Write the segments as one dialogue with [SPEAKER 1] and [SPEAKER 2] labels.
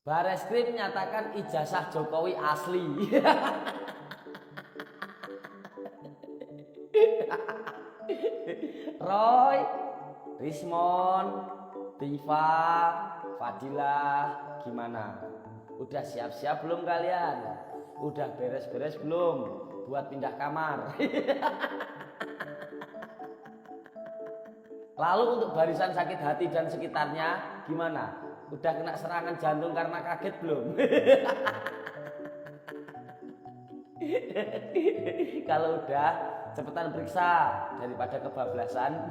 [SPEAKER 1] Bareskrim nyatakan ijazah Jokowi asli. Roy, Rismon, Tifa, Fadilah, gimana? Udah siap-siap belum kalian? Udah beres-beres belum buat pindah kamar? Lalu untuk barisan sakit hati dan sekitarnya gimana? Udah kena serangan jantung karena kaget belum? Kalau udah, cepetan periksa daripada kebablasan.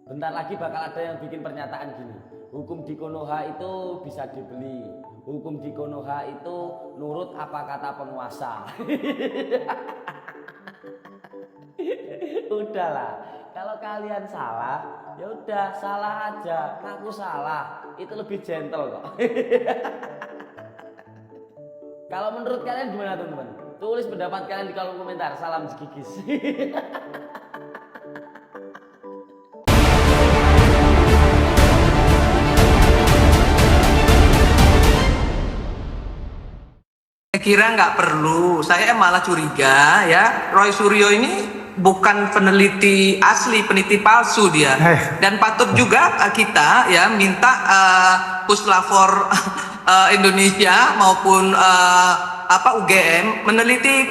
[SPEAKER 1] Bentar lagi bakal ada yang bikin pernyataan gini. Hukum di Konoha itu bisa dibeli. Hukum di Konoha itu nurut apa kata penguasa. Udahlah, kalau kalian salah, ya udah salah aja. Ngaku salah, itu lebih gentle kok. Kalau menurut kalian gimana teman-teman? Tulis pendapat kalian di kolom komentar. Salam segigis.
[SPEAKER 2] Saya kira nggak perlu, saya malah curiga ya, Roy Suryo ini bukan peneliti asli, peneliti palsu dia. Dan patut juga kita ya minta Puslapor Indonesia maupun UGM meneliti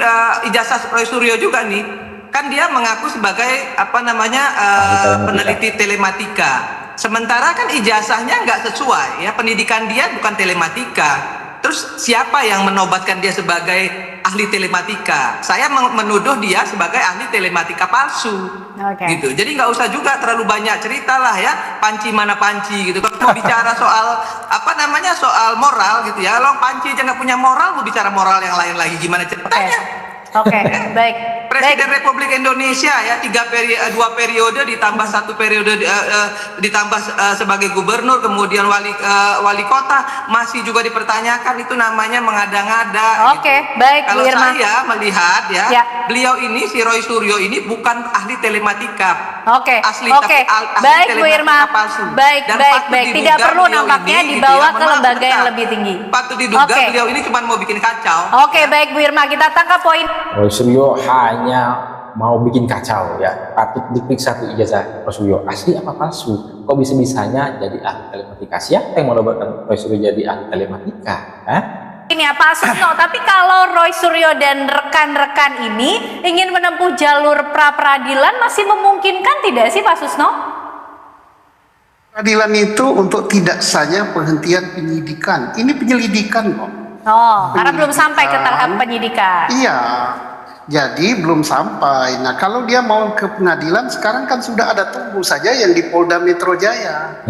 [SPEAKER 2] ijazah Roy Suryo juga nih. Kan dia mengaku sebagai peneliti telematika. Sementara kan ijazahnya nggak sesuai ya, pendidikan dia bukan telematika. Terus siapa yang menobatkan dia sebagai ahli telematika? Saya menuduh dia sebagai ahli telematika palsu. Gitu. Jadi nggak usah juga terlalu banyak cerita lah ya, panci mana panci gitu. Kalau mau bicara soal soal moral gitu ya, kalau panci aja nggak punya moral, mau bicara moral yang lain lagi gimana ceritanya?
[SPEAKER 3] Baik.
[SPEAKER 2] Presiden Republik Indonesia ya, 2 periode ditambah 1 periode ditambah sebagai gubernur, kemudian wali kota, masih juga dipertanyakan, itu namanya mengada-ngada.
[SPEAKER 3] Baik.
[SPEAKER 2] Kalau
[SPEAKER 3] Bu Irma,
[SPEAKER 2] saya melihat ya, beliau ini, si Roy Suryo ini bukan ahli telematika asli, tapi ahli
[SPEAKER 3] baik Bu
[SPEAKER 2] telematika
[SPEAKER 3] Irma,
[SPEAKER 2] palsu.
[SPEAKER 3] baik. Tidak perlu nampaknya dibawa ke lembaga yang lebih tinggi.
[SPEAKER 2] Patut diduga beliau ini cuma mau bikin kacau.
[SPEAKER 3] Baik Bu Irma, kita tangkap poin.
[SPEAKER 4] Roy Suryo hanya mau bikin kacau ya, patut diperiksa tuh ijazah Roy Suryo asli apa palsu. Kok bisa-bisanya jadi ahli telematika? Siapa yang mau nobatkan Roy Suryo jadi ahli telematika?
[SPEAKER 3] Ini ya Pak Susno, tapi kalau Roy Suryo dan rekan-rekan ini ingin menempuh jalur pra-peradilan, masih memungkinkan tidak sih Pak Susno?
[SPEAKER 5] Peradilan itu untuk tidak saja penghentian penyidikan, ini penyelidikan kok.
[SPEAKER 3] Karena belum sampai ke tahap penyidikan.
[SPEAKER 5] Iya, jadi belum sampai. Nah, kalau dia mau ke pengadilan, sekarang kan sudah ada tunggu saja yang di Polda Metro Jaya.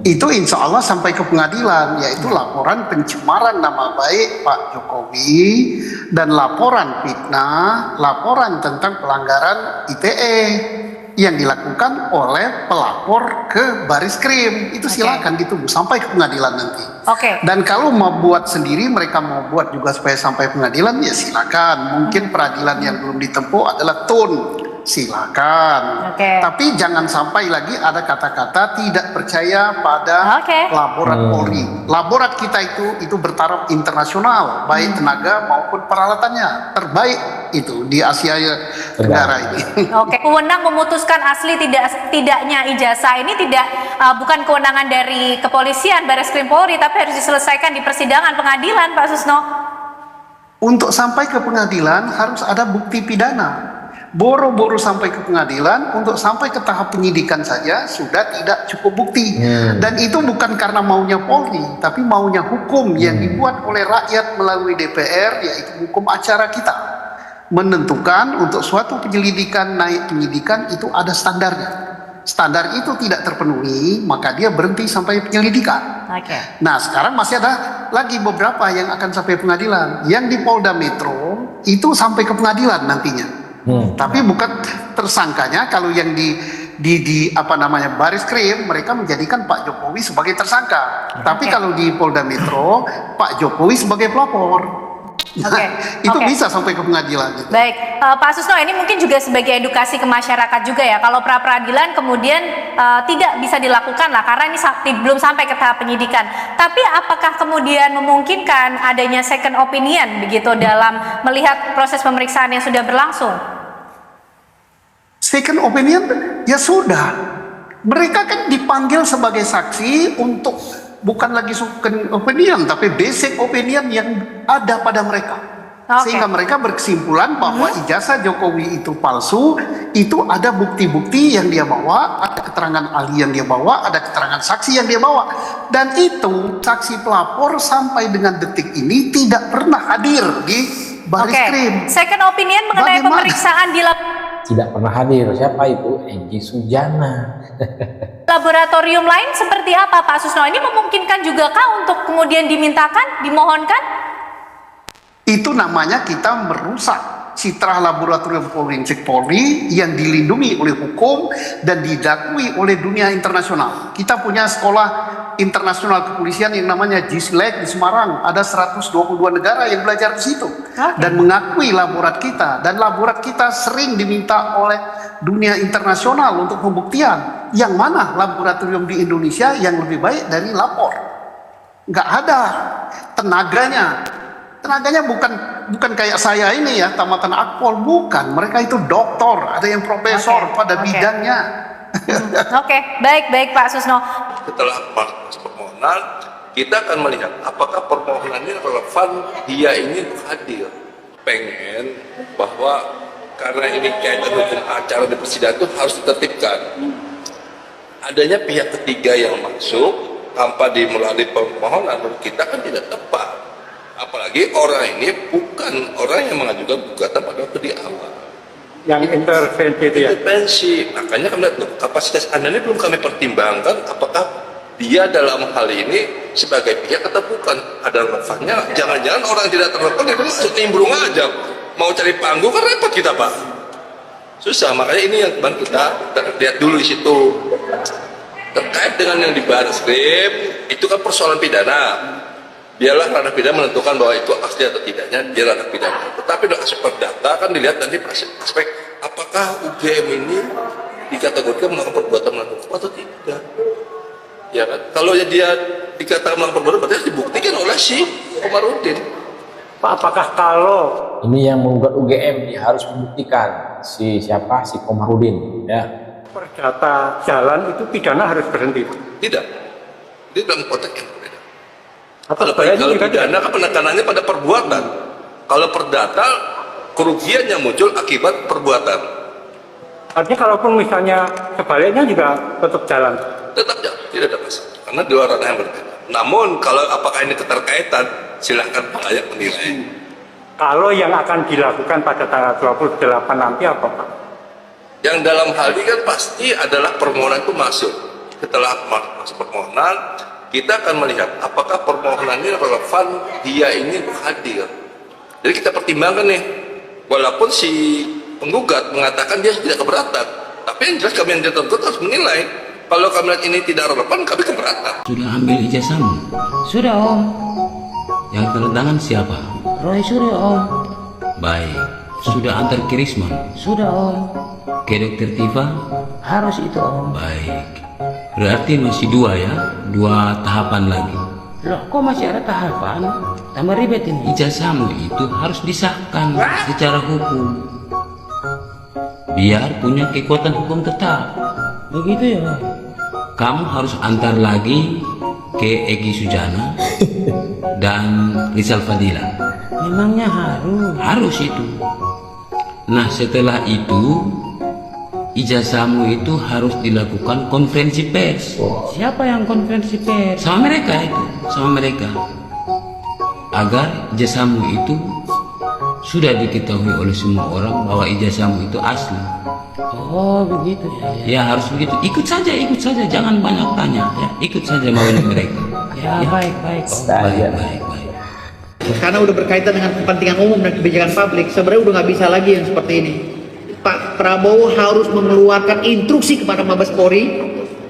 [SPEAKER 5] Itu insya Allah sampai ke pengadilan, yaitu laporan pencemaran nama baik Pak Jokowi dan laporan fitnah, laporan tentang pelanggaran ITE yang dilakukan oleh pelapor ke Bareskrim. Itu silakan ditunggu sampai ke pengadilan nanti. Dan kalau mau buat sendiri, mereka mau buat juga supaya sampai pengadilan, ya silakan. Mungkin peradilan yang belum ditempuh adalah tun, silakan. Tapi jangan sampai lagi ada kata-kata tidak percaya pada laborat Polri. Laborat kita itu bertaraf internasional, baik tenaga maupun peralatannya terbaik itu di Asia Tenggara ini.
[SPEAKER 3] Wewenang memutuskan asli tidaknya ijazah ini bukan kewenangan dari kepolisian, Bareskrim Polri, tapi harus diselesaikan di persidangan pengadilan, Pak Susno.
[SPEAKER 5] Untuk sampai ke pengadilan harus ada bukti pidana. Boro-boro sampai ke pengadilan, untuk sampai ke tahap penyidikan saja sudah tidak cukup bukti. Dan itu bukan karena maunya Polri, tapi maunya hukum yang dibuat oleh rakyat melalui DPR, yaitu hukum acara kita. Menentukan untuk suatu penyelidikan, naik penyidikan itu ada standarnya. Standar itu tidak terpenuhi, maka dia berhenti sampai penyelidikan. Nah, sekarang masih ada lagi beberapa yang akan sampai pengadilan. Yang di Polda Metro itu sampai ke pengadilan nantinya. Tapi bukan tersangkanya. Kalau yang di Bareskrim, mereka menjadikan Pak Jokowi sebagai tersangka. Tapi kalau di Polda Metro, Pak Jokowi sebagai pelapor.
[SPEAKER 3] Oke,
[SPEAKER 5] Itu
[SPEAKER 3] oke.
[SPEAKER 5] bisa sampai ke pengadilan.
[SPEAKER 3] Baik, Pak Susno, ini mungkin juga sebagai edukasi ke masyarakat juga ya. Kalau pra peradilan kemudian tidak bisa dilakukan lah karena ini belum sampai ke tahap penyidikan. Tapi apakah kemudian memungkinkan adanya second opinion begitu dalam melihat proses pemeriksaan yang sudah berlangsung?
[SPEAKER 5] Second opinion, ya sudah. Mereka kan dipanggil sebagai saksi untuk bukan lagi second opinion, tapi basic opinion yang ada pada mereka.
[SPEAKER 3] Oke.
[SPEAKER 5] Sehingga mereka berkesimpulan bahwa ijazah Jokowi itu palsu, itu ada bukti-bukti yang dia bawa, ada keterangan ahli yang dia bawa, ada keterangan saksi yang dia bawa. Dan itu saksi pelapor sampai dengan detik ini tidak pernah hadir di baris
[SPEAKER 3] Oke,
[SPEAKER 5] krim.
[SPEAKER 3] second opinion mengenai
[SPEAKER 5] Bagaimana?
[SPEAKER 3] pemeriksaan di
[SPEAKER 4] Tidak pernah hadir. Siapa itu? Egy Sujana.
[SPEAKER 3] laboratorium lain seperti apa Pak Susno? Ini memungkinkan juga kah untuk kemudian dimintakan, dimohonkan?
[SPEAKER 5] Itu namanya kita merusak citra laboratorium forensik Polri yang dilindungi oleh hukum dan didakui oleh dunia internasional. Kita punya sekolah internasional kepolisian yang namanya GISLEC di Semarang. Ada 122 negara yang belajar di situ dan mengakui laborat kita. Dan laborat kita sering diminta oleh dunia internasional untuk pembuktian. Yang mana laboratorium di Indonesia yang lebih baik dari lapor? Nggak ada tenaganya. Tenaganya bukan kayak saya ini ya, tamatan Akpol, bukan. Mereka itu doktor, ada yang profesor pada bidangnya.
[SPEAKER 3] Oke, baik Pak Susno.
[SPEAKER 6] Setelah proses permohonan, kita akan melihat apakah permohonan ini relevan dia ini hadir. Pengen bahwa karena ini kaitan hukum acara di persidangan itu harus ditertibkan. Adanya pihak ketiga yang masuk tanpa dimulai permohonan menurut kita kan tidak tepat. Apalagi orang ini bukan orang yang mengajukan gugatan pada waktu di awal.
[SPEAKER 7] Yang intervensi itu ya?
[SPEAKER 6] Intervensi. Makanya kami lihat kapasitas Anda ini belum kami pertimbangkan apakah dia dalam hal ini sebagai pihak atau bukan. Ada relevannya. Jangan-jangan orang yang tidak terlepas itu masuk nimbrung aja. Mau cari panggung kan repot kita Pak. Susah. Makanya ini yang kita lihat dulu di situ. Terkait dengan yang di Barreskrim, itu kan persoalan pidana. Biarlah ranah pidana menentukan bahwa itu asli atau tidaknya, dia ranah pidana. Tetapi dari aspek perdata kan dilihat nanti aspek apakah UGM ini dikategorikan melakukan perbuatan melawan hukum atau tidak. Ya kan? Kalau dia dikatakan melakukan perbuatan berarti harus dibuktikan oleh si Komarudin.
[SPEAKER 7] Pak, apakah kalau
[SPEAKER 4] Ini yang menggugat UGM, dia harus membuktikan si Komarudin, ya.
[SPEAKER 7] perdata jalan itu pidana harus berhenti?
[SPEAKER 6] Tidak. Ini dalam konteks yang berbeda.
[SPEAKER 7] Atau
[SPEAKER 6] Kalau pidana kan penekanannya pada perbuatan. Kalau perdata kerugian yang muncul akibat perbuatan.
[SPEAKER 7] artinya kalaupun misalnya sebaliknya juga tetap jalan?
[SPEAKER 6] Tetap jalan, tidak ada masalah. Karena dua ranah yang berbeda. Namun kalau apakah ini keterkaitan, silahkan pelayak menilai.
[SPEAKER 7] Kalau yang akan dilakukan pada tanggal 28 nanti apa Pak?
[SPEAKER 6] Yang dalam hal ini kan pasti adalah permohonan itu masuk. Setelah masuk permohonan, kita akan melihat apakah permohonan ini relevan dia ini hadir. Jadi kita pertimbangkan nih, walaupun si penggugat mengatakan dia tidak keberatan, tapi yang jelas kami yang tergugat harus menilai. Kalau kami lihat ini tidak relevan, kami keberatan.
[SPEAKER 8] Sudah ambil ijazahmu?
[SPEAKER 1] Sudah Om.
[SPEAKER 8] Yang tanda tangan siapa?
[SPEAKER 1] Roy Suryo Om.
[SPEAKER 8] Baik. Sudah antar ke Risma?
[SPEAKER 1] Sudah Om.
[SPEAKER 8] Ke Dokter Tifa?
[SPEAKER 1] Harus itu Om.
[SPEAKER 8] Baik. Berarti masih dua ya? Dua tahapan lagi.
[SPEAKER 1] Loh kok masih ada tahapan? Tambah ribet ini.
[SPEAKER 8] Ijazahmu itu harus disahkan secara hukum. Biar punya kekuatan hukum tetap.
[SPEAKER 1] Begitu ya Om.
[SPEAKER 8] Kamu harus antar lagi ke Egy Sujana dan Rizal Fadila.
[SPEAKER 1] Memangnya harus?
[SPEAKER 8] Harus itu. Nah setelah itu ijazahmu itu harus dilakukan konferensi pers.
[SPEAKER 1] Siapa yang konferensi pers?
[SPEAKER 8] Sama mereka itu, sama mereka. Agar ijazahmu itu sudah diketahui oleh semua orang bahwa ijazahmu itu asli.
[SPEAKER 1] Oh begitu ya.
[SPEAKER 8] Ya harus begitu. Ikut saja, jangan banyak tanya. Ya, ikut saja maunya mereka.
[SPEAKER 1] Ya, baik.
[SPEAKER 8] Baik.
[SPEAKER 9] Karena udah berkaitan dengan kepentingan umum dan kebijakan publik, sebenarnya udah nggak bisa lagi yang seperti ini. Pak Prabowo harus mengeluarkan instruksi kepada Mabes Polri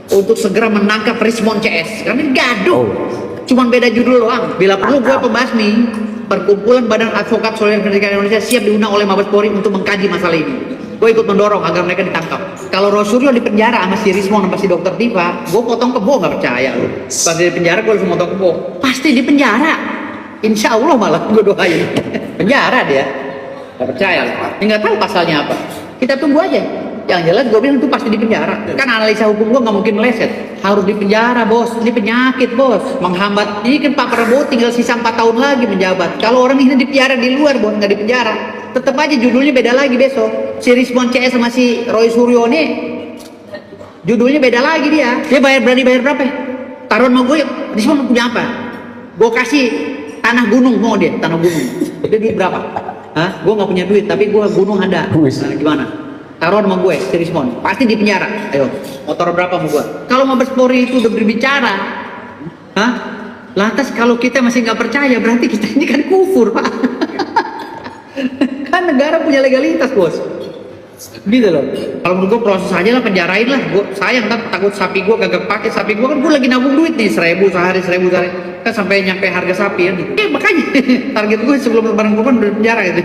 [SPEAKER 9] untuk segera menangkap Rismon CS. Karena ini gaduh. Cuman beda judul doang. Bila perlu gue pembasmi. Perkumpulan Badan Advokat Solidaritas Indonesia siap diundang oleh Mabes Polri untuk mengkaji masalah ini. Gue ikut mendorong agar mereka ditangkap. Kalau Roy Suryo di penjara sama si Rismon sama si Dokter Tifa, gue potong kebo, nggak percaya lu. Pas di penjara gue langsung potong kebo. Pasti di penjara. Insya Allah malah gue doain. Penjara dia. Nggak percaya lu. Nggak tahu pasalnya apa. Kita tunggu aja. Yang jelas gue bilang itu pasti di penjara. Kan analisa hukum gue nggak mungkin meleset. Harus di penjara bos. Ini penyakit bos. Menghambat. Ini kan Pak Prabowo tinggal sisa 4 tahun lagi menjabat. Kalau orang ini di penjara di luar bos, nggak di penjara. Tetap aja judulnya beda lagi besok. Si Rismon CS sama si Roy Suryo ini judulnya beda lagi dia. Dia berani bayar berapa? Taruhan sama gue, Rismon punya apa? Gue kasih tanah gunung, mau dia tanah gunung. Dia duit berapa? Hah? Gue nggak punya duit, tapi gue gunung ada. Nah, gimana? Taruhan sama gue, si Rismon. Pasti di penjara. Ayo, motor berapa sama gue? Kalau Mabes Polri itu udah berbicara, hah? Lantas kalau kita masih nggak percaya, berarti kita ini kan kufur, Pak. Kan negara punya legalitas bos, gitu loh. Kalau menurut gue proses aja lah, penjarain lah. Gue sayang kan, takut sapi gue kagak pakai. Sapi gue kan gue lagi nabung duit nih 1.000 sehari kan sampai nyampe harga sapi kan. Makanya target gue sebelum lebaran gue kan udah penjara gitu.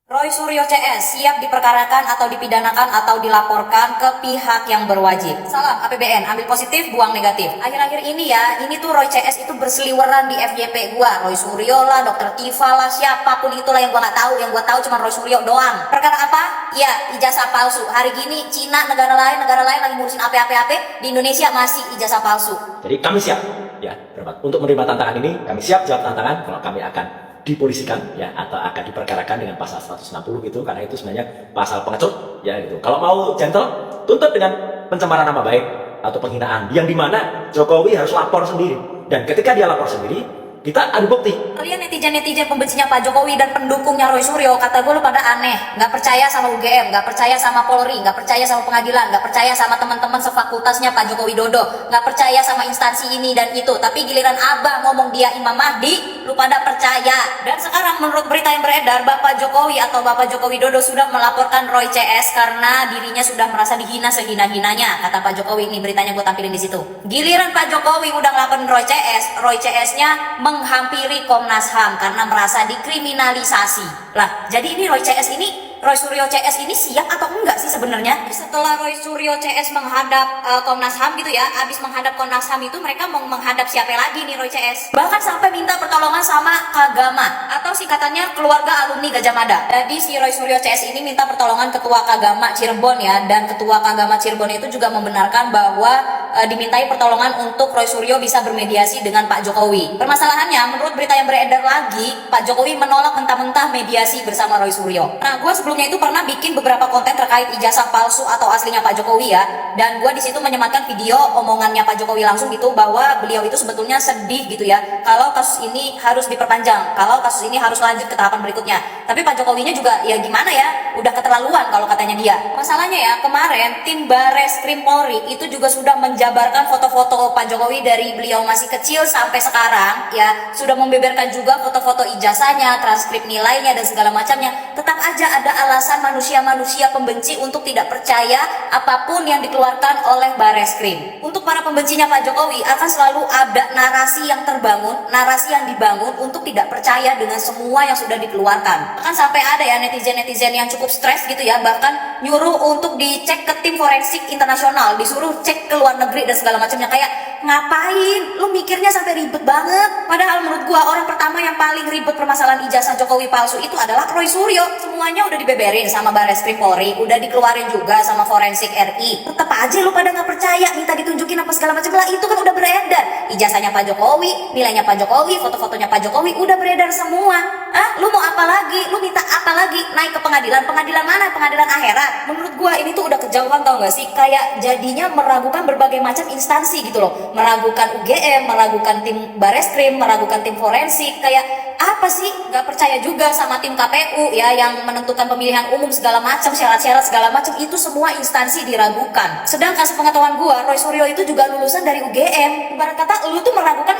[SPEAKER 10] Roy Suryo CS siap diperkarakan atau dipidanakan atau dilaporkan ke pihak yang berwajib. Salam APBN, ambil positif, buang negatif. Akhir-akhir ini ya, ini tuh Roy CS itu berseliweran di FYP gua. Roy Suryo lah, Dokter Tifa lah, siapapun itulah yang gua nggak tahu. Yang gua tahu cuma Roy Suryo doang. Perkara apa? Ya, ijazah palsu. Hari gini Cina, negara lain lagi ngurusin apa-apa. Di Indonesia masih ijazah palsu.
[SPEAKER 11] Jadi kami siap ya untuk menerima tantangan ini. Kami siap jawab tantangan kalau kami akan dipolisikan ya atau akan diperkarakan dengan pasal 160 gitu, karena itu sebenarnya pasal pengecut ya gitu. Kalau mau gentle, tuntut dengan pencemaran nama baik atau penghinaan, yang dimana Jokowi harus lapor sendiri, dan ketika dia lapor sendiri kita adu bukti.
[SPEAKER 10] Kalian netizen pembencinya Pak Jokowi dan pendukungnya Roy Suryo, kata gue lu pada aneh, nggak percaya sama UGM, nggak percaya sama Polri, nggak percaya sama pengadilan, nggak percaya sama teman-teman sefakultasnya Pak Joko Widodo, nggak percaya sama instansi ini dan itu. Tapi giliran abah ngomong dia Imam Mahdi, lu pada percaya. Dan sekarang menurut berita yang beredar, Bapak Jokowi atau Bapak Joko Widodo sudah melaporkan Roy CS karena dirinya sudah merasa dihina sehina-hinanya. Kata Pak Jokowi, ini beritanya gue tampilin di situ. Giliran Pak Jokowi udah ngelaporin Roy CS-nya menghampiri Komnas HAM karena merasa dikriminalisasi. Lah, jadi ini Roy Suryo CS ini siap atau enggak sih sebenarnya? Setelah Roy Suryo CS menghadap Komnas HAM gitu ya, abis menghadap Komnas HAM itu mereka mau menghadap siapa lagi nih Roy CS? Bahkan sampai minta pertolongan sama Kagama atau singkatannya keluarga alumni Gajah Mada. Jadi si Roy Suryo CS ini minta pertolongan Ketua Kagama Cirebon ya, dan Ketua Kagama Cirebon itu juga membenarkan bahwa dimintai pertolongan untuk Roy Suryo bisa bermediasi dengan Pak Jokowi. Permasalahannya, menurut berita yang beredar lagi, Pak Jokowi menolak mentah-mentah mediasi bersama Roy Suryo. Nah, gue sebelumnya itu pernah bikin beberapa konten terkait ijazah palsu atau aslinya Pak Jokowi ya, dan gue di situ menyematkan video omongannya Pak Jokowi langsung gitu bahwa beliau itu sebetulnya sedih gitu ya kalau kasus ini harus diperpanjang, kalau kasus ini harus lanjut ke tahapan berikutnya. Tapi Pak Jokowinya juga ya gimana ya, udah keterlaluan kalau katanya dia. Masalahnya ya, kemarin tim Bareskrim Polri itu juga sudah menjabarkan foto-foto Pak Jokowi dari beliau masih kecil sampai sekarang ya, sudah membeberkan juga foto-foto ijazahnya, transkrip nilainya dan segala macamnya. Tetap aja ada alasan manusia-manusia pembenci untuk tidak percaya apapun yang dikeluarkan oleh Bareskrim. Untuk para pembencinya Pak Jokowi akan selalu ada narasi yang terbangun, narasi yang dibangun untuk tidak percaya dengan semua yang sudah dikeluarkan. Bahkan sampai ada ya netizen-netizen yang cukup stres gitu ya, bahkan nyuruh untuk dicek ke tim forensik internasional, disuruh cek ke luar negeri dan segala macamnya. Kayak ngapain? Lu mikirnya sampai ribet banget. Padahal menurut gua orang pertama yang paling ribet permasalahan ijazah Jokowi palsu itu adalah Roy Suryo. Semuanya udah dibeberin sama Bareskrim Polri, udah dikeluarin juga sama forensik RI. Tetep aja lu pada nggak percaya, minta ditunjukin apa segala macam lah. Itu kan udah beredar. Ijazahnya Pak Jokowi, nilainya Pak Jokowi, foto-fotonya Pak Jokowi udah beredar semua. Lu mau apa lagi? Lu minta apa lagi? Naik ke pengadilan? Pengadilan mana? Pengadilan akhirat? Menurut gua ini tuh udah kejauhan, tau gak sih? Kayak jadinya meragukan berbagai macam instansi gitu loh. Meragukan UGM, meragukan tim Bareskrim, meragukan tim forensik. Kayak apa sih? Gak percaya juga sama tim KPU ya, yang menentukan pemilihan umum segala macam, syarat-syarat segala macam, itu semua instansi diragukan. Sedangkan sepengetahuan gua, Roy Suryo itu juga lulusan dari UGM. Ibarat kata lu tuh meragukan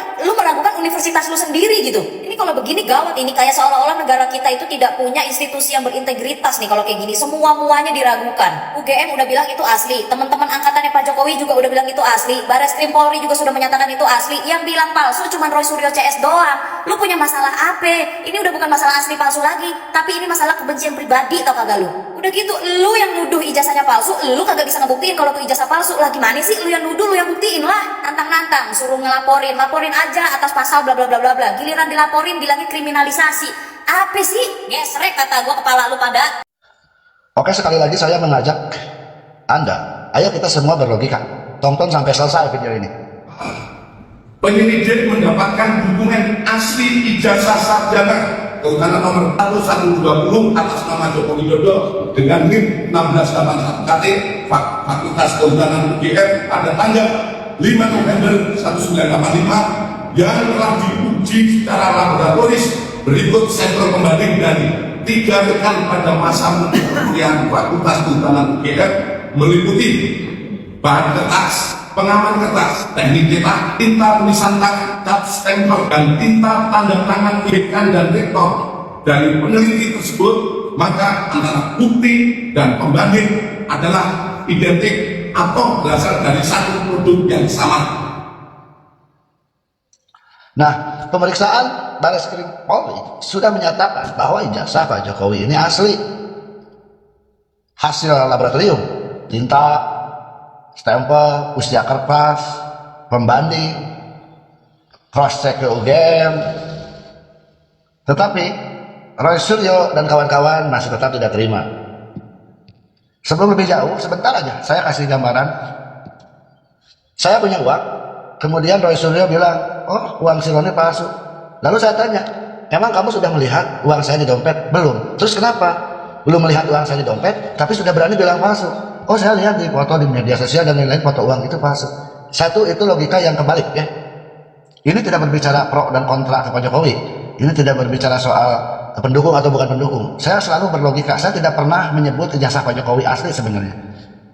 [SPEAKER 10] universitas universitas lu sendiri gitu. Ini kalau begini gawat, ini kayak seolah-olah negara kita itu tidak punya institusi yang berintegritas nih kalau kayak gini. Semua-muanya diragukan. UGM udah bilang itu asli, teman-teman angkatannya Pak Jokowi juga udah bilang itu asli, Barreskrim Polri juga sudah menyatakan itu asli. Yang bilang palsu cuma Roy Suryo CS doang. Lu punya masalah apa? Ini udah bukan masalah asli palsu lagi, tapi ini masalah kebencian pribadi, tau kagak lu? Udah gitu, lu yang nuduh ijazahnya palsu, lu kagak bisa ngebuktiin kalau tuh ijazah palsu. Lah gimana sih? Lu yang nuduh, lu yang buktiin lah. Nantang-nantang, suruh laporin aja atas pasal bla bla bla bla bla. Giliran dilaporin bilangnya kriminalisasi. Apa sih? Gesrek kata gua kepala lu pada.
[SPEAKER 12] Oke, sekali lagi saya mengajak Anda, ayo kita semua berlogika. Tonton sampai selesai video ini.
[SPEAKER 6] Penyidik mendapatkan dokumen asli ijazah sarjana Keutanan nomor 120 atas nama Joko Widodo dengan NIM 1681 KT Fakultas Kehutanan UGM pada tanggal 5 November 1985 yang telah diuji secara laboratoris berikut sampel pembanding dari 3 rekan pada masa kuliah Fakultas Kehutanan UGM meliputi bahan kertas, pengaman kertas, teknik cetak, tinta tulisan tangan, cat stempel, dan tinta tanda tangan dekan dan rektor dari peneliti tersebut, maka antara bukti dan pembanding adalah identik atau berasal dari satu produk yang sama.
[SPEAKER 12] Nah, pemeriksaan Barreskrim Polri sudah menyatakan bahwa ijazah Pak Jokowi ini asli. Hasil laboratorium, tinta, stempel, usia kertas, pembanding, cross check ke UGM. Tetapi Roy Suryo dan kawan-kawan masih tetap tidak terima. Sebelum lebih jauh, sebentar aja saya kasih gambaran. Saya punya uang, kemudian Roy Suryo bilang, oh uang si Roni palsu. Lalu saya tanya, emang kamu sudah melihat uang saya di dompet? Belum. Terus kenapa? Belum melihat uang saya di dompet, tapi sudah berani bilang palsu. Oh saya lihat di foto di media sosial dan lain-lain, foto uang itu palsu. Satu, itu logika yang kebalik ya. Ini tidak berbicara pro dan kontra ke Pak Jokowi. Ini tidak berbicara soal pendukung atau bukan pendukung. Saya selalu berlogika, saya tidak pernah menyebut ijazah Pak Jokowi asli sebenarnya.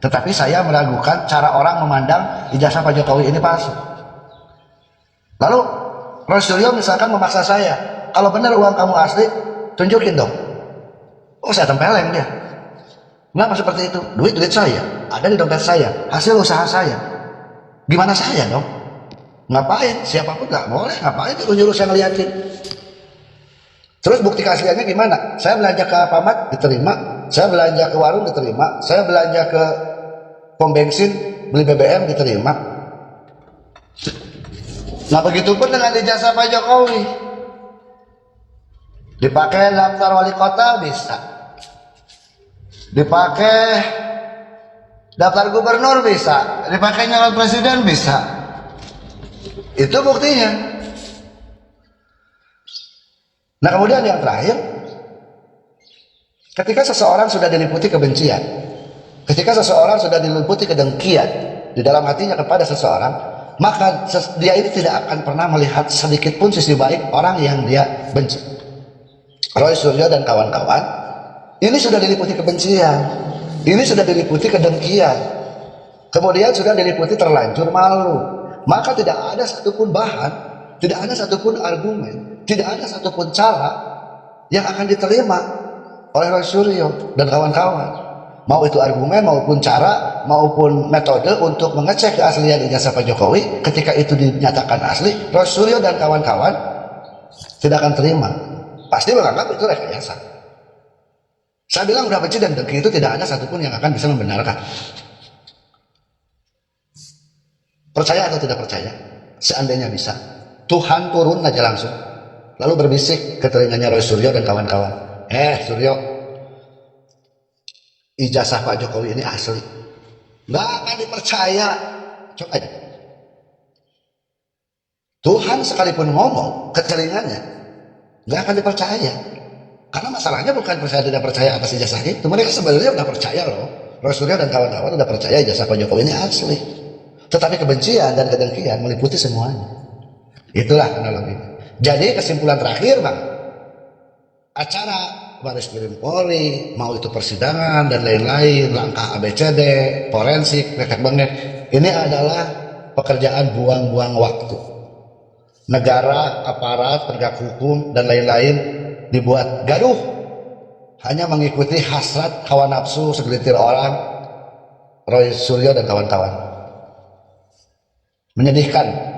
[SPEAKER 12] Tetapi saya meragukan cara orang memandang ijazah Pak Jokowi ini palsu. Lalu Roy Suryo misalkan memaksa saya, kalau benar uang kamu asli, tunjukin dong. Oh saya tempeleng dia. Kenapa seperti itu? Duit saya, ada di dompet saya, hasil usaha saya. Gimana saya dong? Ngapain? Siapapun nggak boleh, ngapain itu nyuruh saya ngeliatin. Terus bukti keasliannya gimana? Saya belanja ke Alfamart diterima, saya belanja ke warung diterima, saya belanja ke pom bensin beli BBM diterima. Nah begitu pun dengan ijazah Pak Jokowi. Dipakai daftar wali kota bisa. Dipakai daftar gubernur bisa, dipakai nyalon presiden bisa. Itu buktinya. Nah kemudian yang terakhir, ketika seseorang sudah diliputi kebencian, ketika seseorang sudah diliputi kedengkian di dalam hatinya kepada seseorang, maka dia ini tidak akan pernah melihat sedikit pun sisi baik orang yang dia benci. Roy Suryo dan kawan-kawan ini sudah diliputi kebencian, ini sudah diliputi kedengkian, kemudian sudah diliputi terlanjur malu. Maka tidak ada satupun bahan, tidak ada satupun argumen, tidak ada satupun cara yang akan diterima oleh Roy Suryo dan kawan-kawan. Mau itu argumen maupun cara maupun metode untuk mengecek keaslian ijazah Pak Jokowi, ketika itu dinyatakan asli, Roy Suryo dan kawan-kawan tidak akan terima. Pasti menganggap itu rekayasa. Saya bilang udah benci dan dengki itu tidak ada satupun yang akan bisa membenarkan. Percaya atau tidak percaya? Seandainya bisa, Tuhan turun aja langsung, lalu berbisik ke telinganya Roy Suryo dan kawan-kawan. Suryo, ijazah Pak Jokowi ini asli. Nggak akan dipercaya. Coba aja. Tuhan sekalipun ngomong ke telinganya, nggak akan dipercaya. Karena masalahnya bukan percaya tidak percaya atas ijazah itu. Mereka sebenarnya udah percaya loh. Roy Suryo dan kawan-kawan udah percaya ijazah Pak Jokowi ini asli. Tetapi kebencian dan kedengkian meliputi semuanya. Itulah analoginya. Jadi kesimpulan terakhir Bang, acara Barreskrim Polri, mau itu persidangan dan lain-lain, langkah ABCD, forensik, rekek bengek, ini adalah pekerjaan buang-buang waktu. negara, aparat, penegak hukum, dan lain-lain dibuat gaduh hanya mengikuti hasrat hawa nafsu segelintir orang, Roy Suryo dan kawan-kawan. Menyedihkan.